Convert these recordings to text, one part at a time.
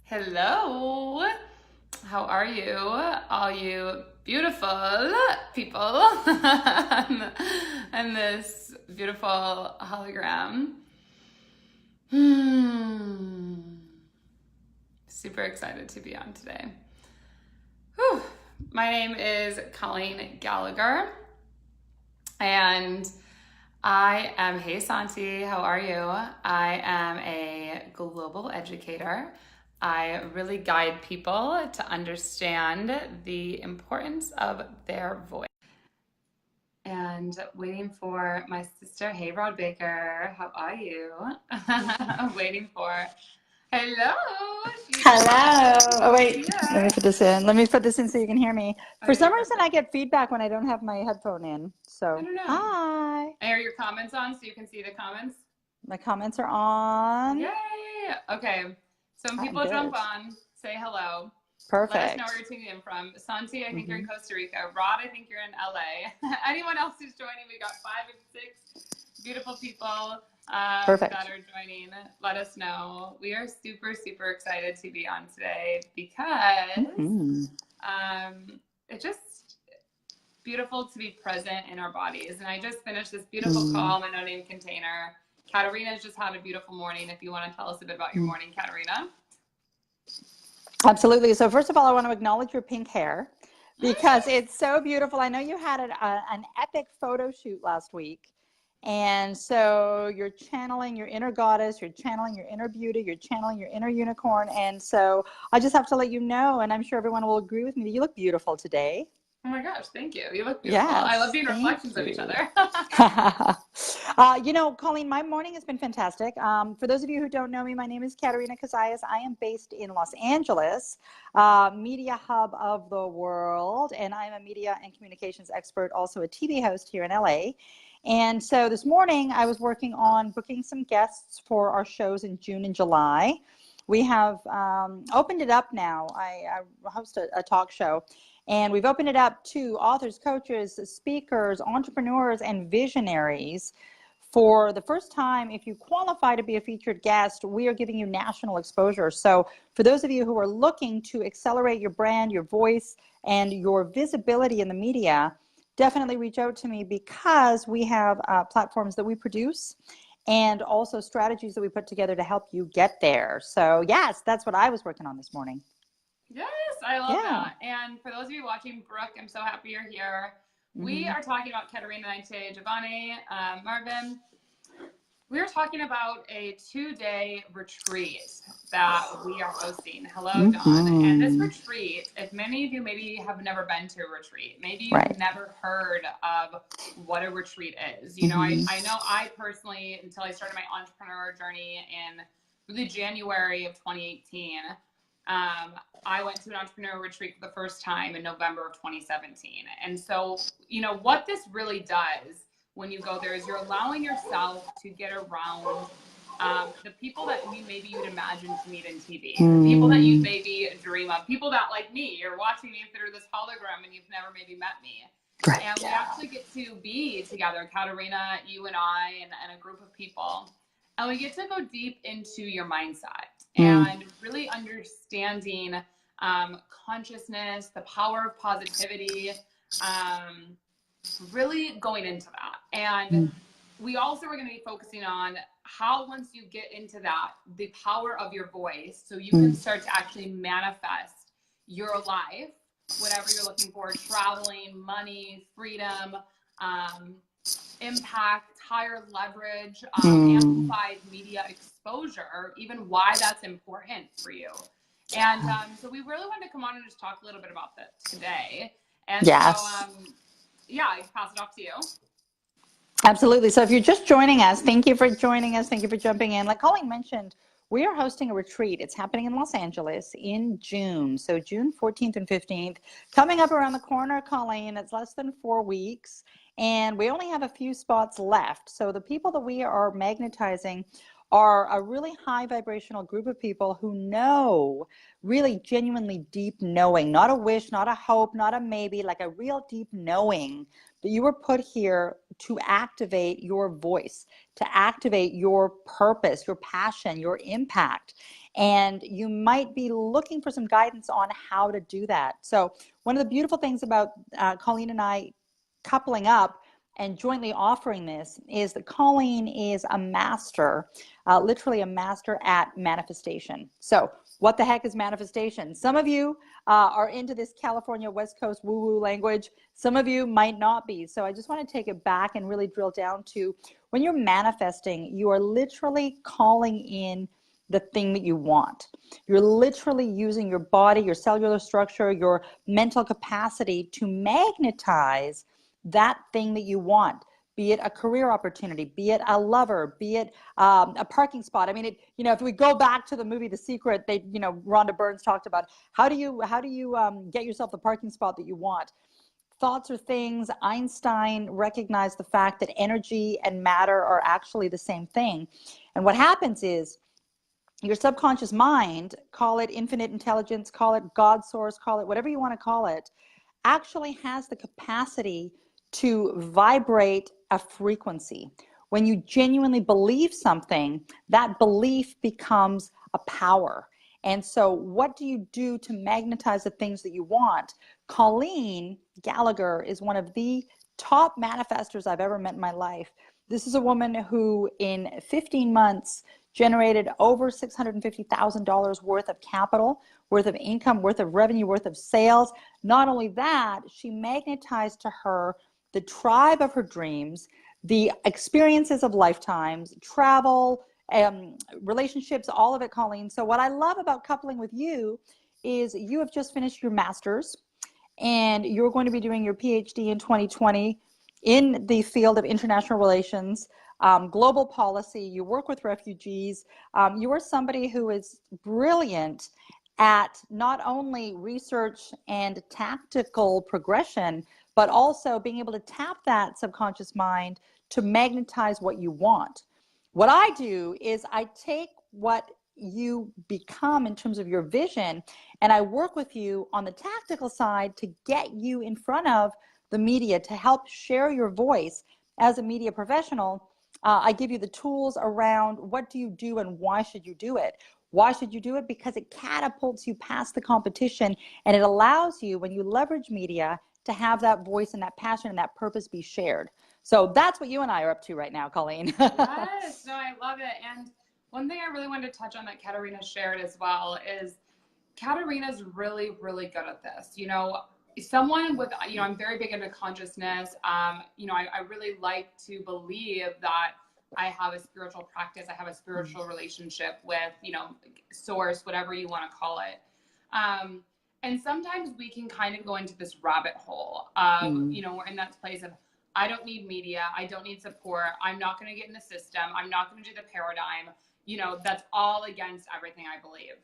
Hello. How are you? All you beautiful people and this beautiful hologram. Hmm. Super excited to be on today. Whew. My name is Colleen Gallagher, and hey Santi, how are you? I am a global educator. I really guide people to understand the importance of their voice. And waiting for my sister, hey Rod Baker, how are you? Waiting for, hello, she's Hello. Oh, wait. Let me here. put this in. Let me put this in so you can hear me. For Okay, some reason, I perfect. get feedback when I don't have my headphone in. I So, don't know. hi. Are your comments on so you can see the comments? My comments are on. Yay! Okay, some I'm people jump good. on, say hello. Let us know where Perfect. you're tuning in from. Santi, I think you're in Hmm. Costa Rica. Rod, I think you're in LA. Anyone else who's joining, we got 5 and 6 beautiful people that Perfect. are joining. Let us know. We are super, super excited to be on today because Hmm. it's just beautiful to be present in our bodies. And I just finished this beautiful Hmm. call, my no name container. Katarina's just had a beautiful morning. If you want to tell us a bit about your morning, Katarina. Absolutely. So, first of all, I want to acknowledge your pink hair because Mm. it's so beautiful. I know you had an epic photo shoot last week. And so you're channeling your inner goddess, you're channeling your inner beauty, you're channeling your inner unicorn. And so I just have to let you know, and I'm sure everyone will agree with me, that you look beautiful today. Oh my gosh, thank you. You look beautiful. I love Yes, being thank reflections of each you. other. Colleen, my morning has been fantastic. For those of you who don't know me, my name is Katerina Casillas. I am based in Los Angeles, media hub of the world, and I'm a media and communications expert, also a TV host here in LA. And so this morning I was working on booking some guests for our shows in June and July. We have opened it up now. I host a talk show, and we've opened it up to authors, coaches, speakers, entrepreneurs, and visionaries. For the first time, if you qualify to be a featured guest, we are giving you national exposure. So for those of you who are looking to accelerate your brand, your voice, and your visibility in the media, definitely reach out to me because we have platforms that we produce and also strategies that we put together to help you get there. So yes, that's what I was working on this morning. Yes, I love Yeah. that. And for those of you watching, Brooke, I'm so happy you're here. We Hmm. are talking about Katerina and I today, Giovanni, Marvin. We are talking about a 2-day retreat that we are hosting. Hello, Dawn. And this Hmm. retreat, if many of you maybe have never been to a retreat, maybe you've Right. never heard of what a retreat is. Hmm. I know I personally, until I started my entrepreneur journey in really January of 2018, I went to an entrepreneur retreat for the first time in November of 2017. And so, what this really does when you go there is you're allowing yourself to get around the people that maybe you'd imagine to meet in TV, the people that you Mm, maybe dream of, people that like me, you're watching me through this hologram and you've never maybe met me. right. And we actually get to be together, Katarina, you and I, and a group of people. And we get to go deep into your mindset Mm, and really understanding consciousness, the power of positivity, um, really going into that. And mm, we also are going to be focusing on how, once you get into that, the power of your voice, so you can mm, start to actually manifest your life, whatever you're looking for, traveling, money, freedom, um, impact, higher leverage, mm. amplified media exposure, even why that's important for you. And so we really wanted to come on and just talk a little bit about that today. And so, Yes, yeah, I pass it off to you. absolutely. So if you're just joining us, thank you for joining us. Thank you for jumping in. Like Colleen mentioned, we are hosting a retreat. It's happening in Los Angeles in June. So June 14th and 15th, coming up around the corner, Colleen. It's less than 4 weeks. And we only have a few spots left. So the people that we are magnetizing are a really high vibrational group of people who know, really genuinely deep knowing, not a wish, not a hope, not a maybe, like a real deep knowing that you were put here to activate your voice, to activate your purpose, your passion, your impact. And you might be looking for some guidance on how to do that. So one of the beautiful things about Colleen and I coupling up and jointly offering this is that Colleen is a master, literally a master at manifestation. So what the heck is manifestation? Some of you are into this California West Coast woo-woo language. Some of you might not be. So I just want to take it back and really drill down to when you're manifesting, you are literally calling in the thing that you want. You're literally using your body, your cellular structure, your mental capacity to magnetize that thing that you want, be it a career opportunity, be it a lover, be it a parking spot. I mean, if we go back to the movie The Secret, Rhonda Burns talked about how do you get yourself the parking spot that you want. Thoughts are things. Einstein recognized the fact that energy and matter are actually the same thing. And what happens is your subconscious mind, call it infinite intelligence, call it God source, call it whatever you want to call it, actually has the capacity to vibrate a frequency. When you genuinely believe something, that belief becomes a power. And so what do you do to magnetize the things that you want? Colleen Gallagher is one of the top manifestors I've ever met in my life. This is a woman who in 15 months generated over $650,000 worth of capital, worth of income, worth of revenue, worth of sales. Not only that, she magnetized to her the tribe of her dreams, the experiences of lifetimes, travel, relationships, all of it, Colleen. So what I love about coupling with you is you have just finished your master's and you're going to be doing your PhD in 2020 in the field of international relations, global policy. You work with refugees. You are somebody who is brilliant at not only research and tactical progression, but also being able to tap that subconscious mind to magnetize what you want. What I do is I take what you become in terms of your vision, and I work with you on the tactical side to get you in front of the media to help share your voice as a media professional. I give you the tools around what do you do and why should you do it. Why should you do it? Because it catapults you past the competition, and it allows you, when you leverage media, to have that voice and that passion and that purpose be shared. So that's what you and I are up to right now, Colleen. Yes, no, I love it. And one thing I really wanted to touch on that Katerina shared as well is Katerina's really, really good at this. Someone with, I'm very big into consciousness. I really like to believe that I have a spiritual practice. I have a spiritual relationship with, source, whatever you want to call it. And sometimes we can kind of go into this rabbit hole of, we're in that place of, I don't need media. I don't need support. I'm not going to get in the system. I'm not going to do the paradigm. That's all against everything I believe.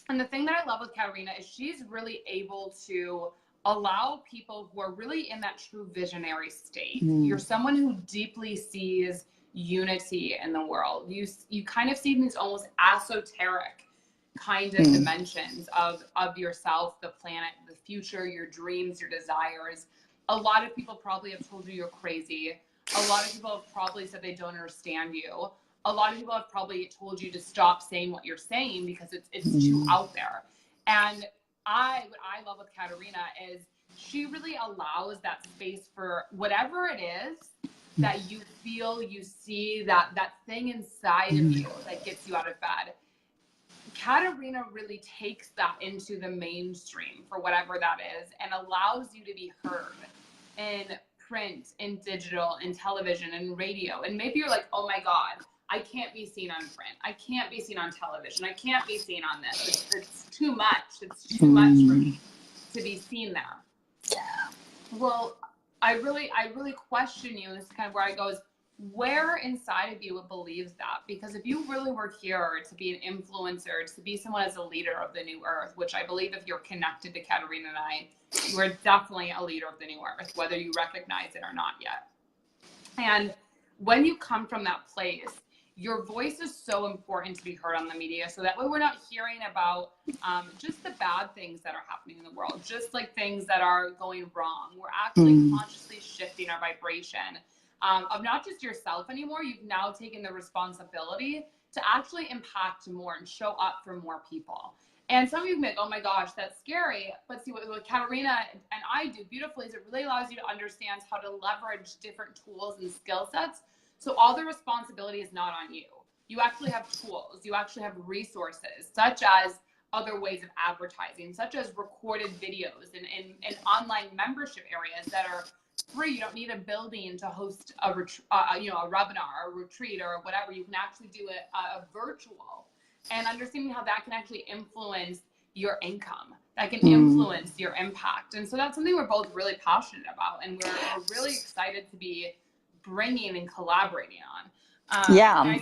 And the thing that I love with Katerina is she's really able to allow people who are really in that true visionary state. You're someone who deeply sees unity in the world. You kind of see these almost esoteric kind of dimensions of yourself, the planet, the future, your dreams, your desires. A lot of people probably have told you you're crazy. A lot of people have probably said they don't understand you. A lot of people have probably told you to stop saying what you're saying because it's too out there. And what I love with Katerina is she really allows that space for whatever it is that you feel, you see, that thing inside of you that gets you out of bed. Katerina really takes that into the mainstream for whatever that is and allows you to be heard in print, in digital, in television, in radio. And maybe you're like, oh my God, I can't be seen on print. I can't be seen on television. I can't be seen on this. It's too much. It's too much for me to be seen there. Well, I really question you. And this is kind of where I go is, where inside of you believes that? Because if you really were here to be an influencer, to be someone as a leader of the new earth, which I believe if you're connected to Katerina and I, you are definitely a leader of the new earth, whether you recognize it or not yet. And when you come from that place, your voice is so important to be heard on the media. So that way we're not hearing about just the bad things that are happening in the world, just like things that are going wrong. We're actually consciously shifting our vibration of not just yourself anymore. You've now taken the responsibility to actually impact more and show up for more people. And some of you can be like, oh my gosh, that's scary. But see, what Katerina and I do beautifully is it really allows you to understand how to leverage different tools and skill sets. So all the responsibility is not on you. You actually have tools. You actually have resources, such as other ways of advertising, such as recorded videos and online membership areas that are free. You don't need a building to host a webinar or a retreat or whatever. You can actually do a virtual, and understanding how that can actually influence your income, that can influence your impact. And so that's something we're both really passionate about, and we're really excited to be bringing and collaborating on.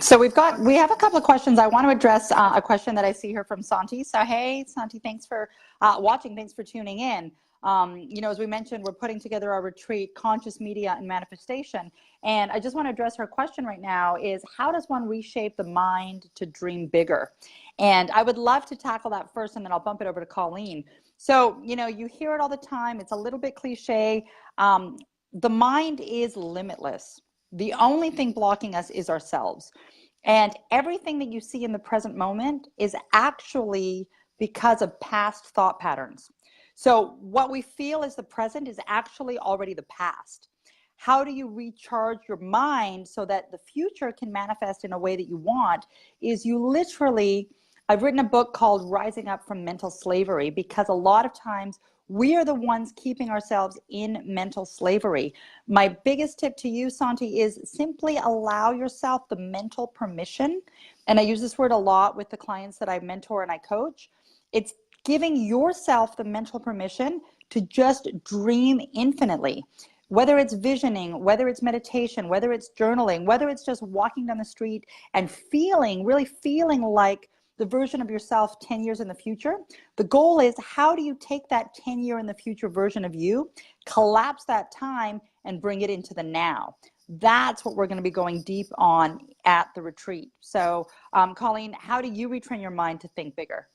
So we have a couple of questions. I want to address a question that I see here from Santi. So hey, Santi, thanks for watching. Thanks for tuning in. As we mentioned, we're putting together our retreat, Conscious Media and Manifestation. And I just want to address her question right now is, how does one reshape the mind to dream bigger? And I would love to tackle that first, and then I'll bump it over to Colleen. So, you hear it all the time. It's a little bit cliche. The mind is limitless. The only thing blocking us is ourselves. And everything that you see in the present moment is actually because of past thought patterns. So what we feel is the present is actually already the past. How do you recharge your mind so that the future can manifest in a way that you want? Is you literally, I've written a book called Rising Up from Mental Slavery, because a lot of times we are the ones keeping ourselves in mental slavery. My biggest tip to you, Santi, is simply allow yourself the mental permission. And I use this word a lot with the clients that I mentor and I coach. It's giving yourself the mental permission to just dream infinitely. Whether it's visioning, whether it's meditation, whether it's journaling, whether it's just walking down the street and really feeling like the version of yourself 10 years in the future. The goal is, how do you take that 10-year in the future version of you, collapse that time, and bring it into the now? That's what we're going to be going deep on at the retreat. So, Colleen, how do you retrain your mind to think bigger?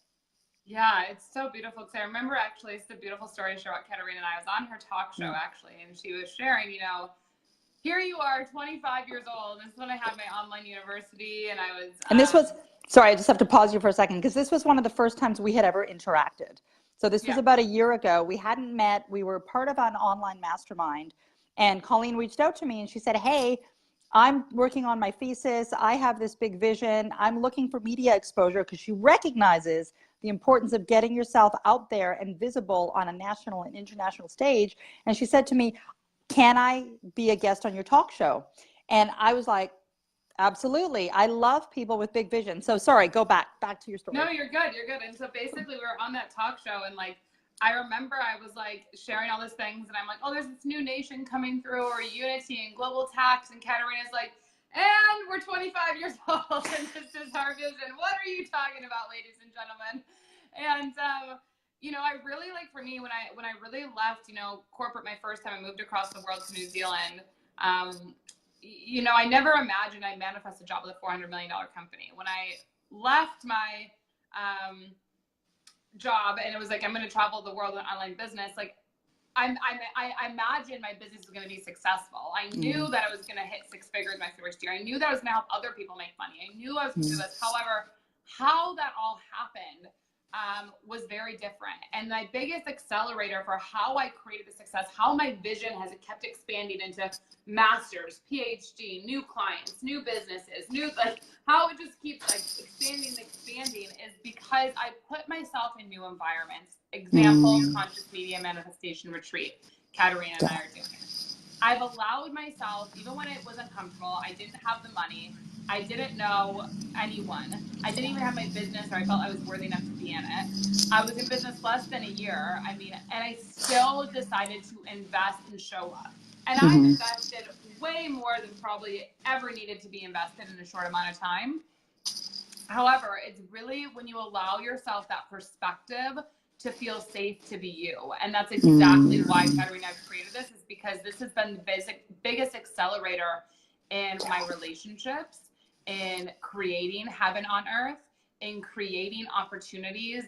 Yeah, it's so beautiful, because I remember, actually, it's a beautiful story to share about Katerina and I. Was on her talk show, actually, and she was sharing, here you are, 25 years old. This is when I had my online university, and I was... And this was... Sorry, I just have to pause you for a second, because this was one of the first times we had ever interacted. So this was about a year ago. We hadn't met. We were part of an online mastermind. And Colleen reached out to me and she said, hey, I'm working on my thesis. I have this big vision. I'm looking for media exposure, because she recognizes the importance of getting yourself out there and visible on a national and international stage. And she said to me, can I be a guest on your talk show? And I was like, absolutely. I love people with big vision. So sorry, go back to your story. No, you're good. You're good. And so basically we were on that talk show, and I remember I was sharing all these things, and I'm like, oh, there's this new nation coming through, or unity and global tax. And Katerina's like, and we're 25 years old and this is our vision. What are you talking about, ladies and gentlemen? And, I really, for me, when I really left, corporate my first time, I moved across the world to New Zealand. I never imagined I'd manifest a job with a $400 million company. When I left my job, and it was I'm going to travel the world with an online business, I imagined my business was going to be successful. I knew that I was going to hit six figures my first year. I knew that I was going to help other people make money. I knew I was going to do this. However, how that all happened was very different. And my biggest accelerator for how I created the success, how my vision has kept expanding into masters, PhD, new clients, new businesses, how it just keeps expanding is because I put myself in new environments. Example, Conscious Media Manifestation Retreat. Katerina and I are doing it. I've allowed myself, even when it was uncomfortable, I didn't have the money, I didn't know anyone, I didn't even have my business, or I felt I was worthy enough to be in it. I was in business less than a year, and I still decided to invest and show up. And I've invested way more than probably ever needed to be invested in a short amount of time. However, it's really when you allow yourself that perspective to feel safe to be you. And that's exactly why Katerina and I've created this, is because this has been the biggest accelerator in my relationships, in creating heaven on earth, in creating opportunities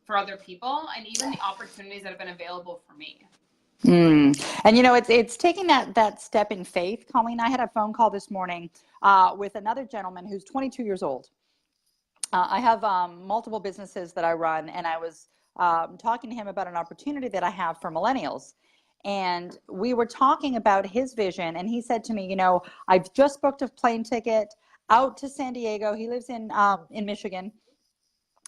for other people, and even the opportunities that have been available for me. And it's taking that step in faith. Colleen, I had a phone call this morning with another gentleman who's 22 years old. I have multiple businesses that I run, and I was talking to him about an opportunity that I have for millennials. And we were talking about his vision, and he said to me, I've just booked a plane ticket out to San Diego. He lives in Michigan.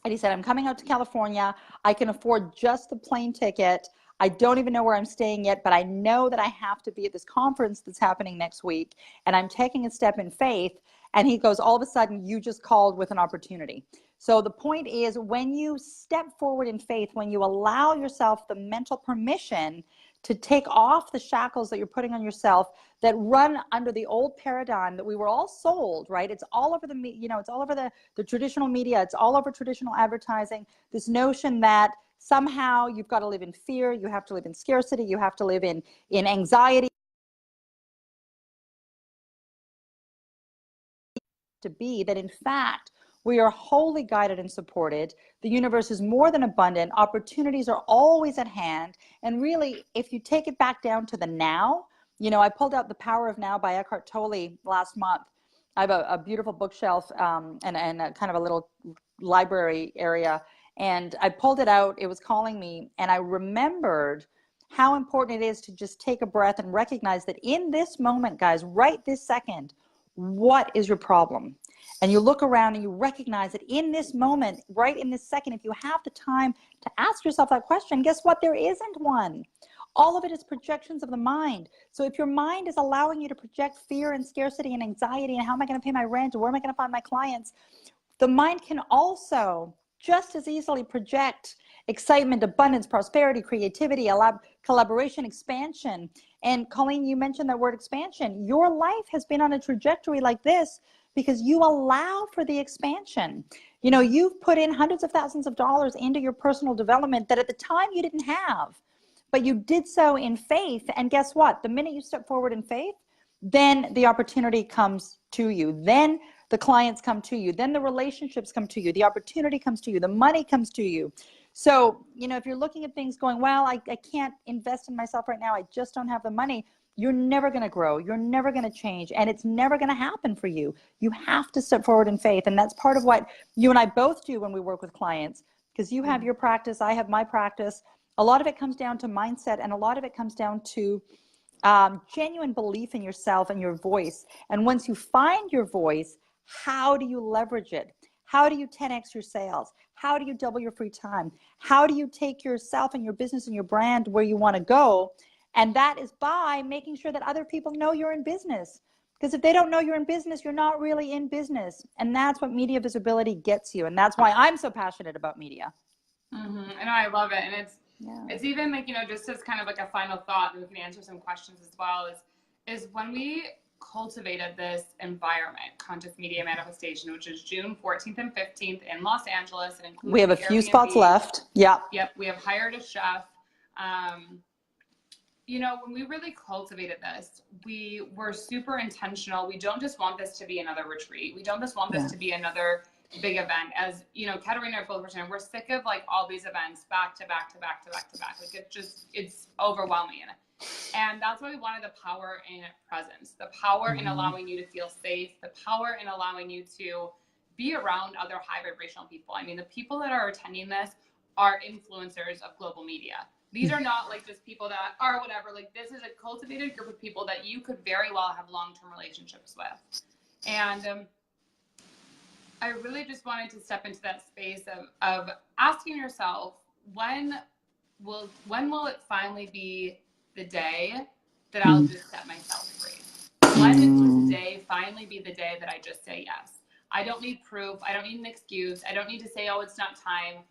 And he said, I'm coming out to California. I can afford just the plane ticket. I don't even know where I'm staying yet, but I know that I have to be at this conference that's happening next week. And I'm taking a step in faith. And he goes, all of a sudden, you just called with an opportunity. So the point is, when you step forward in faith, when you allow yourself the mental permission to take off the shackles that you're putting on yourself that run under the old paradigm that we were all sold, right? It's all over it's all over the traditional media. It's all over traditional advertising. This notion that somehow you've got to live in fear, you have to live in scarcity, you have to live in anxiety. To be that, in fact, we are wholly guided and supported. The universe is more than abundant. Opportunities are always at hand. And really, if you take it back down to the now, I pulled out The Power of Now by Eckhart Tolle last month. I have a beautiful bookshelf and a kind of a little library area. And I pulled it out. It was calling me. And I remembered how important it is to just take a breath and recognize that in this moment, guys, right this second, what is your problem? And you look around and you recognize that in this moment, right in this second, if you have the time to ask yourself that question, guess what? There isn't one. All of it is projections of the mind. So if your mind is allowing you to project fear and scarcity and anxiety and how am I going to pay my rent or where am I going to find my clients, the mind can also just as easily project excitement, abundance, prosperity, creativity, collaboration, expansion. And Colleen, you mentioned that word expansion. Your life has been on a trajectory like this because you allow for the expansion. You've put in hundreds of thousands of dollars into your personal development that at the time you didn't have, but you did so in faith. And guess what? The minute you step forward in faith, then the opportunity comes to you. Then the clients come to you. Then the relationships come to you. The opportunity comes to you. The money comes to you. So, if you're looking at things going, well, I can't invest in myself right now. I just don't have the money. You're never going to grow. You're never going to change. And it's never going to happen for you. You have to step forward in faith. And that's part of what you and I both do when we work with clients, because you have your practice. I have my practice. A lot of it comes down to mindset. And a lot of it comes down to genuine belief in yourself and your voice. And once you find your voice, how do you leverage it? How do you 10x your sales? How do you double your free time? How do you take yourself and your business and your brand where you want to go? And that is by making sure that other people know you're in business. Because if they don't know you're in business, you're not really in business. And that's what media visibility gets you. And that's why I'm so passionate about media. I know, I love it. And it's even like, just as kind of like a final thought, and we can answer some questions as well, is when we cultivated this environment, Conscious Media Manifestation, which is June 14th and 15th in Los Angeles. And we have a few spots left. Yep. We have hired a chef. When we really cultivated this, we were super intentional. We don't just want this to be another retreat. We don't just want this to be another big event. As Katerina and both were saying, we're sick of like all these events back to back to back to back to back. Like it's overwhelming. And that's why we wanted the power in presence, the power in allowing you to feel safe, the power in allowing you to be around other high vibrational people. I mean, the people that are attending this are influencers of global media. These are not like just people that are whatever. Like, this is a cultivated group of people that you could very well have long-term relationships with. And I really just wanted to step into that space of asking yourself, when will it finally be the day that I'll just set myself free? When will today finally be the day that I just say yes? I don't need proof. I don't need an excuse. I don't need to say, oh, it's not time.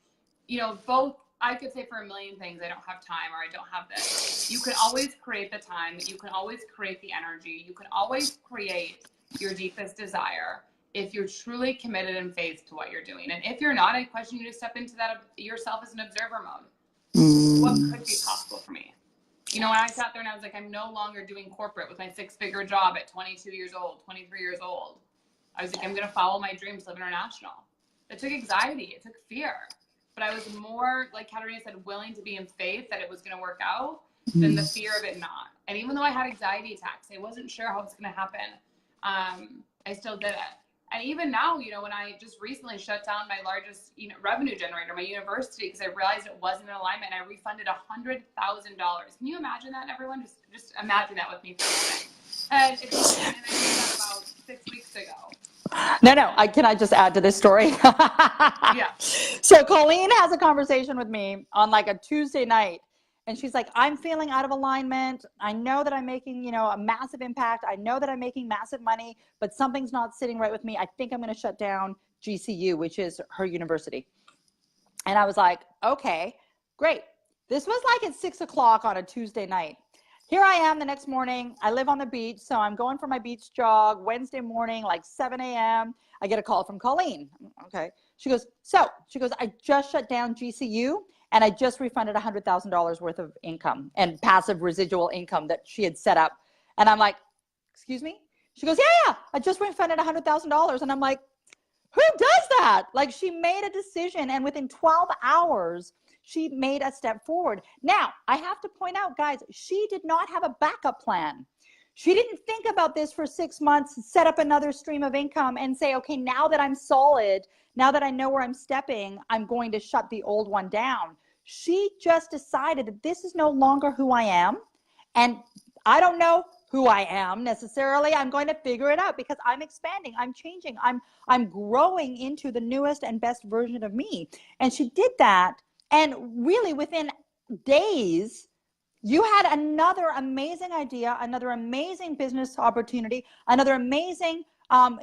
Both. I could say for a million things, I don't have time or I don't have this. You can always create the time. You can always create the energy. You can always create your deepest desire if you're truly committed in faith to what you're doing. And if you're not, I question you to step into that yourself as an observer mode. What could be possible for me? When I sat there and I was like, I'm no longer doing corporate with my 6-figure job at 22 years old, 23 years old. I was like, I'm going to follow my dreams, live international. It took anxiety. It took fear. But I was more, like Katerina said, willing to be in faith that it was going to work out. than the fear of it not. And even though I had anxiety attacks, I wasn't sure how it's going to happen. I still did it. And even now, you know, when I just recently shut down my largest, you know, revenue generator, my university, because I realized it wasn't in alignment, and I refunded $100,000. Can you imagine that, everyone? Just imagine that with me for a minute. And I did that about 6 weeks ago. No, can I just add to this story? Yeah. So Colleen has a conversation with me on like a Tuesday night, and she's like, I'm feeling out of alignment. I know that I'm making, you know, a massive impact. I know that I'm making massive money, but something's not sitting right with me. I think I'm going to shut down GCU, which is her university. And I was like, okay, great. This was like at 6 o'clock on a Tuesday night. Here I am the next morning. I live on the beach, so I'm going for my beach jog Wednesday morning, like 7 a.m. I get a call from Colleen. Okay. She goes, I just shut down GCU, and I just refunded $100,000 worth of income and passive residual income that she had set up. And I'm like, excuse me? She goes, yeah, I just refunded $100,000. And I'm like, who does that? Like, she made a decision, and within 12 hours, she made a step forward. Now, I have to point out, guys, she did not have a backup plan. She didn't think about this for 6 months, set up another stream of income and say, okay, now that I'm solid, now that I know where I'm stepping, I'm going to shut the old one down. She just decided that this is no longer who I am. And I don't know who I am necessarily. I'm going to figure it out because I'm expanding, I'm changing, I'm growing into the newest and best version of me. And she did that. And really within days, you had another amazing idea, another amazing business opportunity, another amazing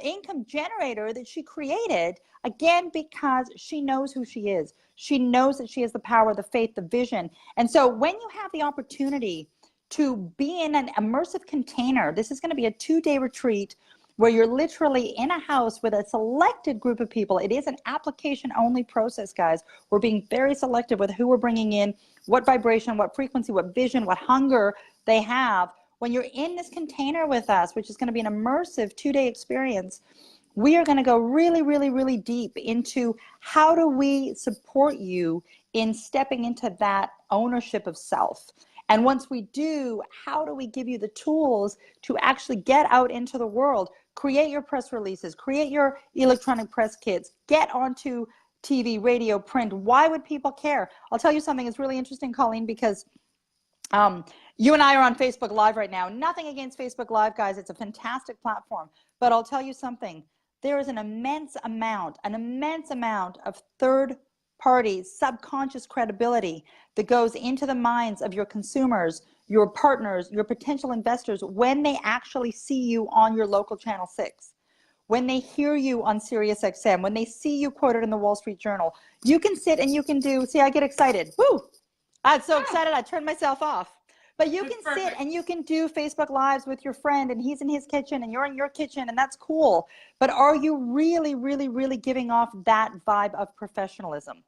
income generator that she created, again, because she knows who she is. She knows that she has the power, the faith, the vision. And so when you have the opportunity to be in an immersive container, this is going to be a 2-day retreat where you're literally in a house with a selected group of people. It is an application only process, guys. We're being very selective with who we're bringing in, what vibration, what frequency, what vision, what hunger they have. When you're in this container with us, which is going to be an immersive 2-day experience, we are going to go really, really, really deep into how do we support you in stepping into that ownership of self. And once we do, how do we give you the tools to actually get out into the world, create your press releases, create your electronic press kits, get onto TV, radio, print. Why would people care? I'll tell you something. It's really interesting, Colleen, because you and I are on Facebook Live right now. Nothing against Facebook Live, guys. It's a fantastic platform. But I'll tell you something. There is an immense amount of third-party subconscious credibility that goes into the minds of your consumers, your partners, your potential investors when they actually see you on your local Channel 6, when they hear you on Sirius XM, when they see you quoted in the Wall Street Journal. You can sit and you can do, see, I get excited. Woo! I'm so excited I turned myself off. But you can sit and you can do Facebook Lives with your friend, and he's in his kitchen and you're in your kitchen, and that's cool. But are you really, really, really giving off that vibe of professionalism?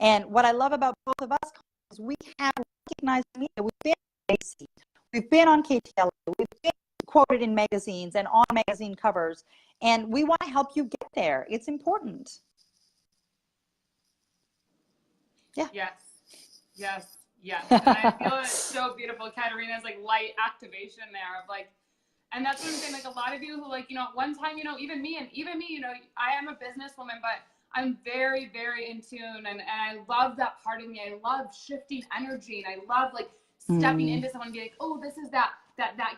And what I love about both of us is we have recognized media. We've been on AC, we've been on KTLA, we've been quoted in magazines and on magazine covers, and we want to help you get there. It's important. Yeah. Yes. And I feel it's so beautiful. Katerina's like light activation there of like, and that's what I'm saying. Like a lot of you who, like, you know, at one time, you know, even me, you know, I am a businesswoman, but I'm very, very in tune, and I love that part of me. I love shifting energy, and I love like stepping into someone and be like, oh, this is that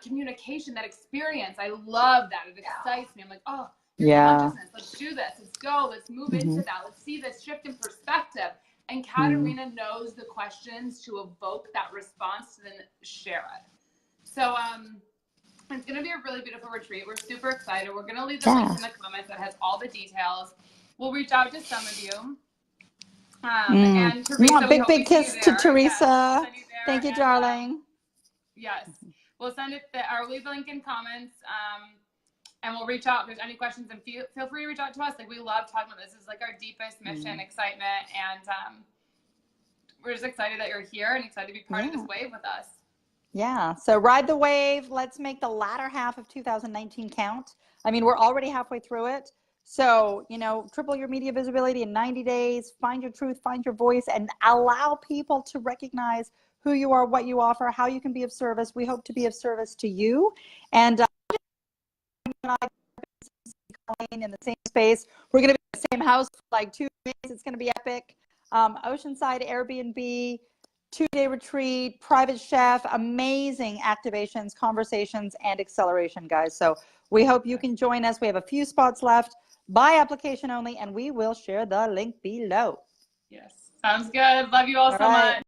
communication, that experience. I love that. It excites me. I'm like, oh, consciousness. Let's do this. Let's go. Let's move into that. Let's see this shift in perspective. And Katerina knows the questions to evoke that response to then share it. So it's going to be a really beautiful retreat. We're super excited. We're going to leave the links in the comments that has all the details. We'll reach out to some of you. And Teresa, big kiss to Teresa. Yes, thank you, darling. Yes. We'll send it there, or leave the link in comments. And we'll reach out if there's any questions, and feel free to reach out to us. Like, we love talking about this. This is like our deepest mission, excitement, and we're just excited that you're here and excited to be part of this wave with us. Yeah. So ride the wave. Let's make the latter half of 2019 count. I mean, we're already halfway through it. So, you know, triple your media visibility in 90 days, find your truth, find your voice, and allow people to recognize who you are, what you offer, how you can be of service. We hope to be of service to you. And in the same space. We're going to be in the same house for like 2 days. It's going to be epic. Oceanside Airbnb, 2-day retreat, private chef, amazing activations, conversations, and acceleration, guys. So we hope you can join us. We have a few spots left, by application only, and we will share the link below. Yes, sounds good. Love you all so much.